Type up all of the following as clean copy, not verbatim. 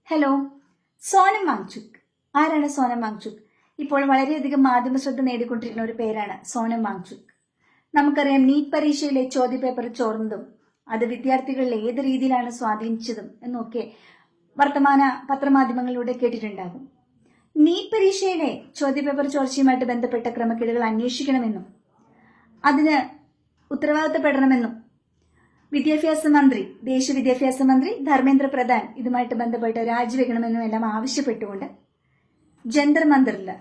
Hello. Sonam Wangchuk. ആരാണ് സോനം വാങ്ചുക്? ഇപ്പോൾ വളരെയധികം മാധ്യമ ശ്രദ്ധ നേടിക്കൊണ്ടിരിക്കുന്ന ഒരു പേരാണ് സോനം വാങ്ചുക്. നമുക്കറിയാം, നീറ്റ് പരീക്ഷയിലെ ചോദ്യപേപ്പർ ചോർന്നതും അത് വിദ്യാർത്ഥികളിൽ ഏത് രീതിയിലാണ് സ്വാധീനിച്ചതും എന്നൊക്കെ വർത്തമാന പത്രമാധ്യമങ്ങളിലൂടെ കേട്ടിട്ടുണ്ടാകും. നീറ്റ് പരീക്ഷയിലെ ചോദ്യപേപ്പർ ചോർച്ചയുമായിട്ട് ബന്ധപ്പെട്ട ക്രമക്കേടുകൾ അന്വേഷിക്കണമെന്നും അതിന് ഉത്തരവാദിത്തപ്പെടണമെന്നും ദേശീയ വിദ്യാഭ്യാസ മന്ത്രി ധർമ്മേന്ദ്ര പ്രധാൻ ഇതുമായിട്ട് ബന്ധപ്പെട്ട് രാജിവെക്കണമെന്നും എല്ലാം ആവശ്യപ്പെട്ടുകൊണ്ട് ജന്തർ മന്ദിറില്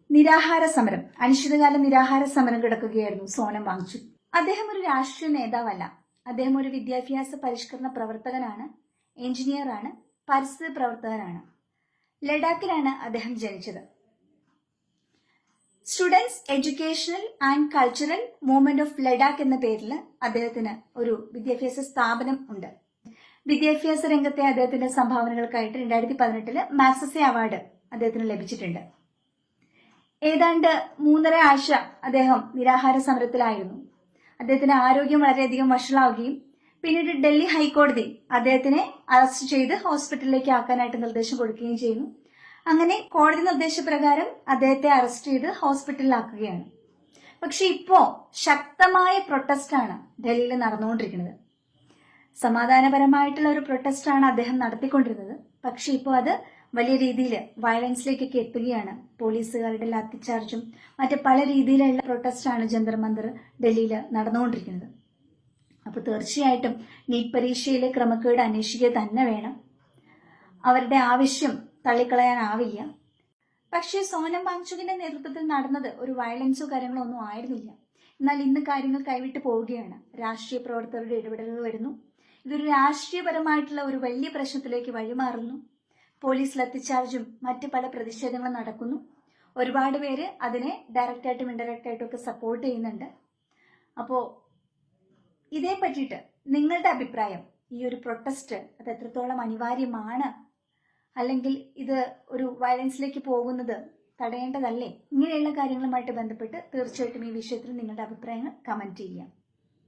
നിരാഹാര സമരം, അനിശ്ചിതകാല നിരാഹാര സമരം കിടക്കുകയായിരുന്നു സോനം വാങ്ചുക്. അദ്ദേഹം ഒരു രാഷ്ട്രീയ നേതാവല്ല. അദ്ദേഹം ഒരു വിദ്യാഭ്യാസ പരിഷ്കരണ പ്രവർത്തകനാണ്, എഞ്ചിനീയറാണ്, പരിസ്ഥിതി പ്രവർത്തകനാണ്. ലഡാക്കിലാണ് അദ്ദേഹം ജനിച്ചത്. Students educational and cultural movement of Ladakh എന്ന പേരിൽ അദ്ദേഹത്തിന് ഒരു വിദ്യാഭ്യാസ സ്ഥാപനം ഉണ്ട്. വിദ്യാഭ്യാസ രംഗത്തെ അദ്ദേഹത്തിന്റെ സംഭാവനകൾക്കായിട്ട് 2018 മാഗ്സസെ അവാർഡ് അദ്ദേഹത്തിന് ലഭിച്ചിട്ടുണ്ട്. ഏതാണ്ട് 3.5 ആഴ്ച അദ്ദേഹം നിരാഹാര സമരത്തിലായിരുന്നു. അദ്ദേഹത്തിന്റെ ആരോഗ്യം വളരെയധികം വഷളാവുകയും പിന്നീട് ഡൽഹി ഹൈക്കോടതി അദ്ദേഹത്തിനെ അറസ്റ്റ് ചെയ്ത് ഹോസ്പിറ്റലിലേക്ക് ആക്കാനായിട്ട് നിർദ്ദേശം കൊടുക്കുകയും ചെയ്യുന്നു. അങ്ങനെ കോടതി നിർദ്ദേശപ്രകാരം അദ്ദേഹത്തെ അറസ്റ്റ് ചെയ്ത് ഹോസ്പിറ്റലിലാക്കുകയാണ്. പക്ഷെ ഇപ്പോ ശക്തമായ പ്രൊട്ടസ്റ്റാണ് ഡൽഹിയിൽ നടന്നുകൊണ്ടിരിക്കുന്നത്. സമാധാനപരമായിട്ടുള്ള ഒരു പ്രൊട്ടസ്റ്റാണ് അദ്ദേഹം നടത്തിക്കൊണ്ടിരുന്നത്. പക്ഷെ ഇപ്പോൾ അത് വലിയ രീതിയിൽ വയലൻസിലേക്കൊക്കെ എത്തുകയാണ്. പോലീസുകാരുടെ ലാത്തിച്ചാർജും മറ്റ് പല രീതിയിലുള്ള പ്രൊട്ടസ്റ്റാണ് ജന്തർ മന്ദിർ ഡൽഹിയിൽ നടന്നുകൊണ്ടിരിക്കുന്നത്. അപ്പോൾ തീർച്ചയായിട്ടും നീറ്റ് പരീക്ഷയിലെ ക്രമക്കേട് അന്വേഷിക്കുക തന്നെ വേണം. അവരുടെ ആവശ്യം തള്ളിക്കളയാനാവില്ല. പക്ഷേ സോനം വാങ്ചുകിന്റെ നേതൃത്വത്തിൽ നടന്നത് ഒരു വയലൻസോ കാര്യങ്ങളോ ഒന്നും ആയിരുന്നില്ല. എന്നാൽ ഇന്ന് കാര്യങ്ങൾ കൈവിട്ട് പോവുകയാണ്. രാഷ്ട്രീയ പ്രവർത്തകരുടെ ഇടപെടലുകൾ വരുന്നു. ഇതൊരു രാഷ്ട്രീയപരമായിട്ടുള്ള ഒരു വലിയ പ്രശ്നത്തിലേക്ക് വഴിമാറുന്നു. പോലീസ് ലത്തിച്ചാർജും മറ്റ് പല പ്രതിഷേധങ്ങളും നടക്കുന്നു. ഒരുപാട് പേര് അതിനെ ഡയറക്റ്റായിട്ടും ഇൻഡയറക്റ്റായിട്ടും ഒക്കെ സപ്പോർട്ട് ചെയ്യുന്നുണ്ട്. അപ്പോൾ ഇതേ പറ്റിയിട്ട് നിങ്ങളുടെ അഭിപ്രായം, ഈ ഒരു പ്രൊട്ടസ്റ്റ് അത് എത്രത്തോളം അനിവാര്യമാണ്, അല്ലെങ്കിൽ ഇത് ഒരു വയലൻസിലേക്ക് പോകുന്നത് തടയേണ്ടതല്ലേ? ഇങ്ങനെയുള്ള കാര്യങ്ങളുമായിട്ട് ബന്ധപ്പെട്ട് തീർച്ചയായിട്ടും ഈ വിഷയത്തിൽ നിങ്ങളുടെ അഭിപ്രായങ്ങൾ കമന്റ് ചെയ്യാം.